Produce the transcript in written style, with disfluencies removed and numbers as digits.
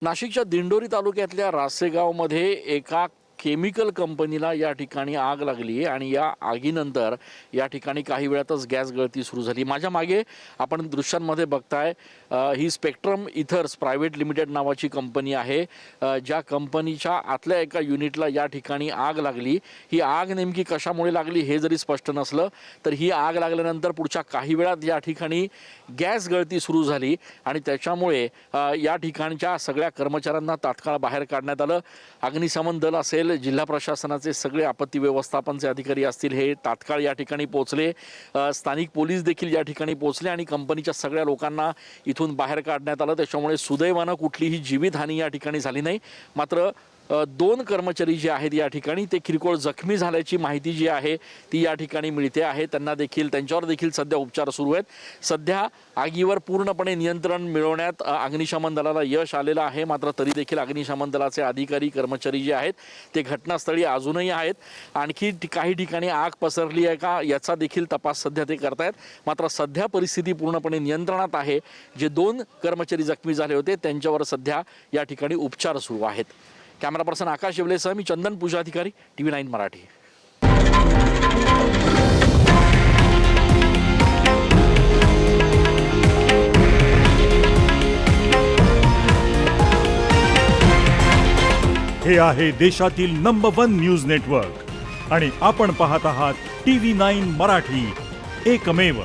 नाशिकच्या दिंडोरी तालुक्यातल्या रासेगावमध्ये एका केमिकल कंपनीला या ठिकाणी आग लागली आहे आणि या आगीनंतर या ठिकाणी काही वेळातच गॅस गळती सुरू झाली। माझ्या मागे आपण दृश्यांमध्ये बघताय ही स्पेक्ट्रम इथर्स प्रायव्हेट लिमिटेड नावाची कंपनी आहे। ज्या कंपनीच्या आतल्या एका युनिटला या ठिकाणी आग लागली। ही आग नेमकी कशामुळे लागली हे जरी स्पष्ट नसलं तर ही आग लागल्यानंतर पुढच्या काही वेळात या ठिकाणी गॅस गळती सुरू झाली आणि त्याच्यामुळे या ठिकाणच्या सगळ्या कर्मचाऱ्यांना तात्काळ बाहेर काढण्यात आलं। अग्निशमन दल असेल, जिल्हा प्रशासनाचे सगळे आपत्ती व्यवस्थापनचे अधिकारी असतील, हे तात्काळ या ठिकाणी पोहोचले। स्थानिक पोलीस देखील या ठिकाणी पोहोचले आणि कंपनीच्या सगळ्या लोकांना इथून बाहेर काढण्यात आलं। त्याच्यामुळे सुदैवानं कुठलीही जीवितहानी या ठिकाणी झाली नाही। मात्र दोन कर्मचारी जे आहेत या ठिकाणी ते किरकोळ जखमी झाल्याची माहिती जी आहे ती या ठिकाणी मिळते आहे। त्यांच्यावर देखील सध्या उपचार सुरू आहेत। सध्या आगीवर पूर्णपणे नियंत्रण मिळवण्यात अग्निशमन दलाला यश आलेलं आहे। मात्र तरी देखील अग्निशमन दलाचे अधिकारी कर्मचारी जे आहेत ते घटनास्थळी अजूनही आहेत। आणखी काही ठिकाणी आग पसरली आहे का याचा देखील तपास सध्या ते करतायत। मात्र सध्या परिस्थिती पूर्णपणे नियंत्रणात आहे। जे दोन कर्मचारी जखमी झाले होते त्यांच्यावर सध्या या ठिकाणी उपचार सुरू आहेत। कॅमेरा पर्सन आकाश येवलेसह मी चंदन पूजाधिकारी, TV9 मराठी। हे आहे देशातील नंबर 1 न्यूज नेटवर्क आणि आपण पाहत आहात TV9 मराठी, एकमेव।